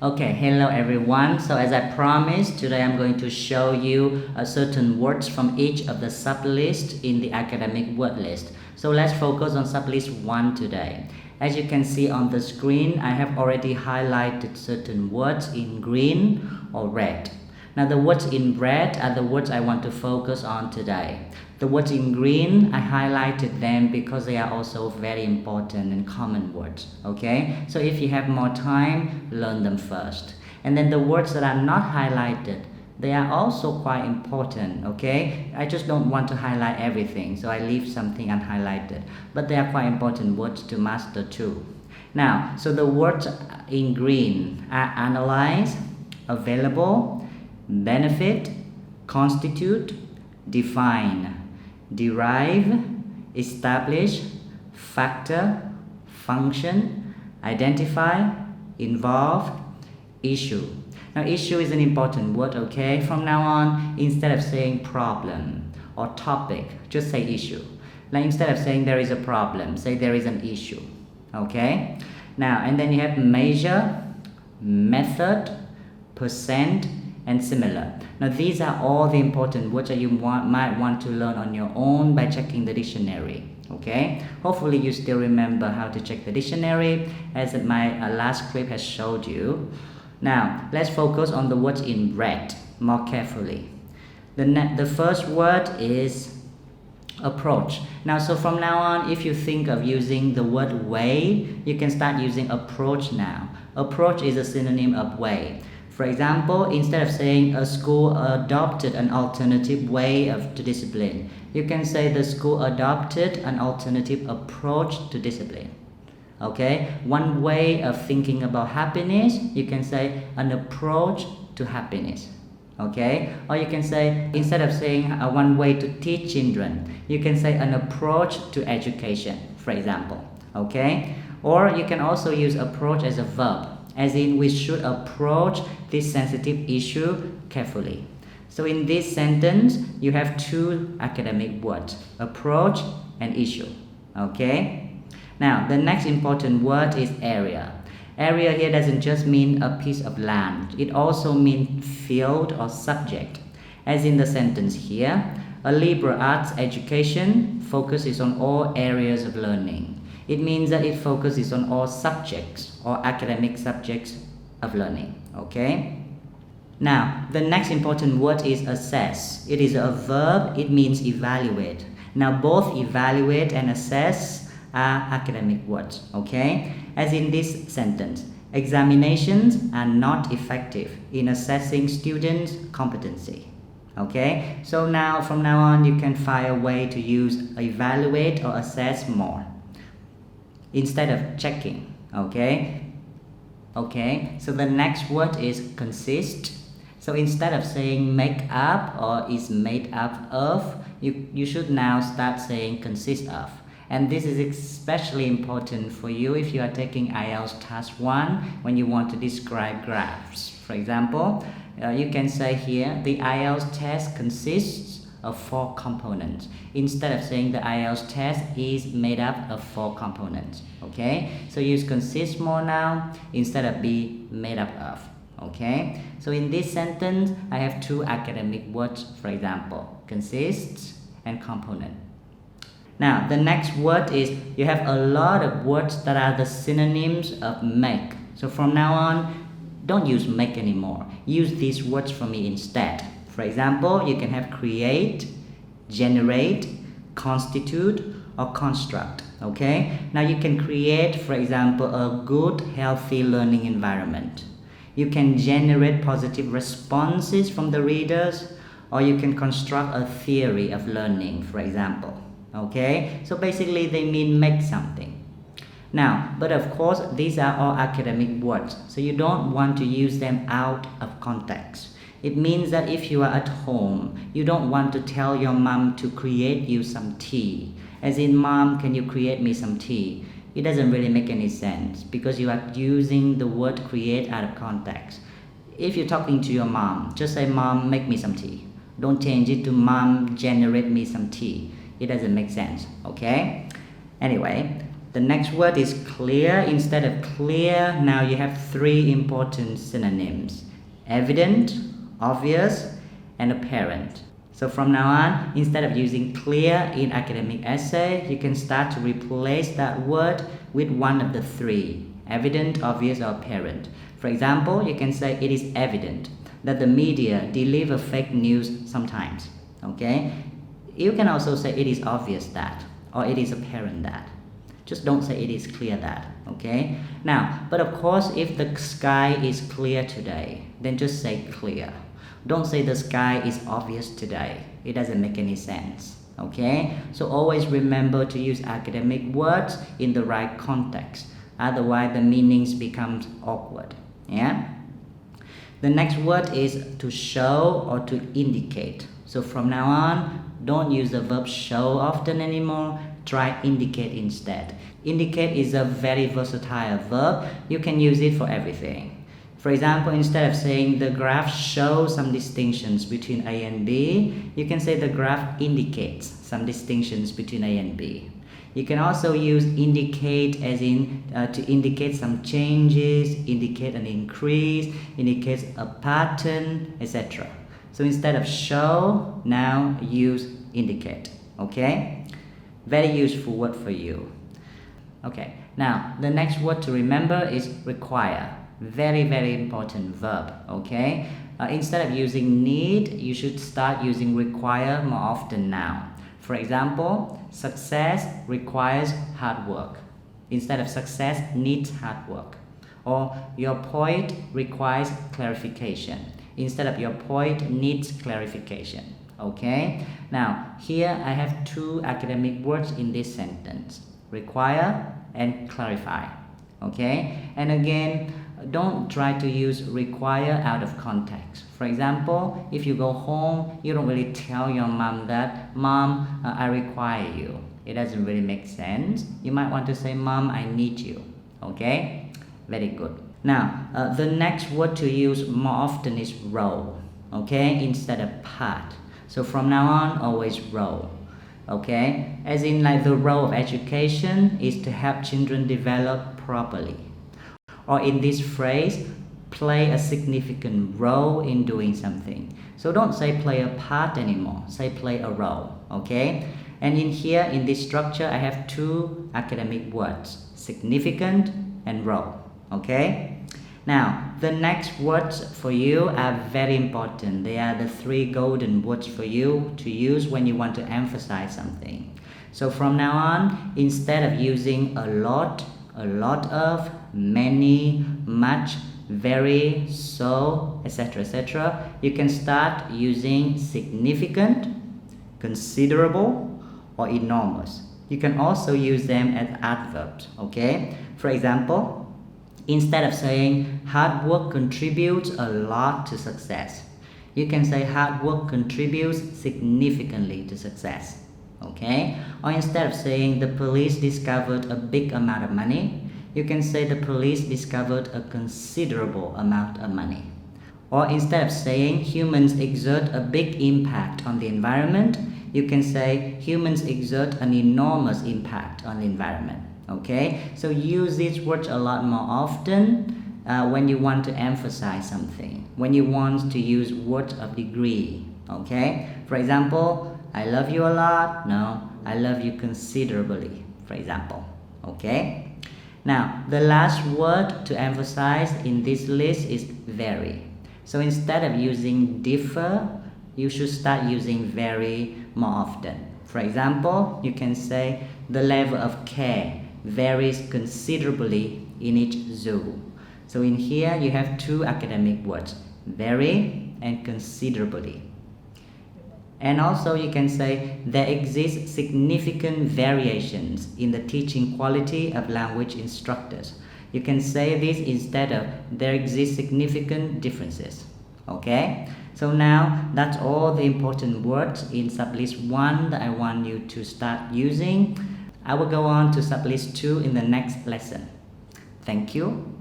Okay, hello everyone. So as I promised, today I'm going to show you certain words from each of the sublists in the academic word list. So let's focus on sublist 1 today. As you can see on the screen, I have already highlighted certain words in green or red. Now the words in red are the words I want to focus on today. The words in green, I highlighted them because they are also very important and common words, okay? So if you have more time, learn them first. And then the words that are not highlighted, they are also quite important, okay? I just don't want to highlight everything, so I leave something unhighlighted. But they are quite important words to master too. Now, so the words in green are analyze, available, benefit, constitute, define, derive, establish, factor, function, identify, involve, issue. Now issue is an important word, okay? From now on, instead of saying problem or topic, just say issue. Like instead of saying there is a problem, say there is an issue, okay? Now, and then you have measure, method, percent, and similar. Now these are all the important words that you might want to learn on your own by checking the dictionary, okay? Hopefully you still remember how to check the dictionary as my last clip has showed you. Now let's focus on the words in red more carefully. The first word is approach. Now so from now on, if you think of using the word way, you can start using approach now. Approach is a synonym of way. For example, instead of saying a school adopted an alternative way to discipline, you can say the school adopted an alternative approach to discipline. Okay? One way of thinking about happiness, you can say an approach to happiness. Okay? Or you can say, instead of saying one way to teach children, you can say an approach to education, for example. Okay? Or you can also use approach as a verb, as in we should approach this sensitive issue carefully. So in this sentence, you have two academic words, approach and issue, okay? Now, the next important word is area. Area here doesn't just mean a piece of land. It also means field or subject. As in the sentence here, a liberal arts education focuses on all areas of learning. It means that it focuses on all subjects or academic subjects of learning, okay? Now, the next important word is assess. It is a verb, it means evaluate. Now, both evaluate and assess are academic words, okay? As in this sentence, examinations are not effective in assessing students' competency. Okay? So now, from now on, you can find a way to use evaluate or assess more instead of checking, okay? Okay, so the next word is consist. So instead of saying make up or is made up of, you should now start saying consist of. And this is especially important for you if you are taking IELTS Task 1 when you want to describe graphs. For example, you can say here, the IELTS test consists of 4 components. Instead of saying the IELTS test is made up of 4 components, okay? So use consist more now instead of be made up of, okay? So in this sentence, I have 2 academic words, for example, consists and component. Now, the next word is, you have a lot of words that are the synonyms of make. So from now on, don't use make anymore. Use these words for me instead. For example, you can have create, generate, constitute, or construct, okay? Now you can create, for example, a good, healthy learning environment. You can generate positive responses from the readers, or you can construct a theory of learning, for example, okay? So basically they mean make something. Now, but of course, these are all academic words, so you don't want to use them out of context. It means that if you are at home, you don't want to tell your mom to create you some tea. As in, mom, can you create me some tea? It doesn't really make any sense because you are using the word create out of context. If you're talking to your mom, just say, mom, make me some tea. Don't change it to mom, generate me some tea. It doesn't make sense, okay? Anyway, The next word is clear. Instead of clear, now you have three important synonyms: evident, obvious, and apparent. So from now on, instead of using clear in academic essay, you can start to replace that word with one of the three: evident, obvious, or apparent. For example, you can say it is evident that the media deliver fake news sometimes. Okay? You can also say it is obvious that, or it is apparent that. Just don't say it is clear that. Okay? Now, but of course, if the sky is clear today, then just say clear. Don't say the sky is obvious today. It doesn't make any sense. Okay? So always remember to use academic words in the right context. Otherwise, the meanings becomes awkward. Yeah? The next word is to show or to indicate. So from now on, don't use the verb show often anymore. Try indicate instead. Indicate is a very versatile verb. You can use it for everything. For example, instead of saying the graph shows some distinctions between A and B, you can say the graph indicates some distinctions between A and B. You can also use indicate as in to indicate some changes, indicate an increase, indicate a pattern, etc. So instead of show, now use indicate. Okay? Very useful word for you. Okay, now the next word to remember is require. Very, very important verb. Okay? Instead of using need, you should start using require more often now. For example, success requires hard work. Instead of success needs hard work. Or your point requires clarification. Instead of your point needs clarification. Okay? Now, here I have two academic words in this sentence: require and clarify. Okay? And again, don't try to use require out of context. For example, if you go home, you don't really tell your mom that, "Mom, I require you." It doesn't really make sense. You might want to say, "Mom, I need you." Okay? Very good. Now, the next word to use more often is role. Okay? Instead of part. So from now on, always role. Okay? As in, like, the role of education is to help children develop properly. Or in this phrase, play a significant role in doing something. So don't say play a part anymore. Say play a role. Okay? And in here, in this structure, I have two academic words: significant and role. Okay? Now, the next words for you are very important. They are the three golden words for you to use when you want to emphasize something. So from now on, instead of using a lot of, many, much, very, so, etc., etc., you can start using significant, considerable, or enormous. You can also use them as adverbs. Okay? For example, instead of saying hard work contributes a lot to success, you can say hard work contributes significantly to success. Okay? Or instead of saying the police discovered a big amount of money, you can say the police discovered a considerable amount of money. Or instead of saying humans exert a big impact on the environment, you can say humans exert an enormous impact on the environment. Okay? So use these words a lot more often when you want to emphasize something, when you want to use words of degree. Okay? For example, I love you a lot. No, I love you considerably, for example. Okay? Now, the last word to emphasize in this list is very. So instead of using differ, you should start using very more often. For example, you can say the level of care varies considerably in each zoo. So in here, you have two academic words: very and considerably. And also you can say there exist significant variations in the teaching quality of language instructors. You can say this instead of there exist significant differences. Okay? So now that's all the important words in sublist 1 that I want you to start using. I will go on to sublist 2 in the next lesson. Thank you.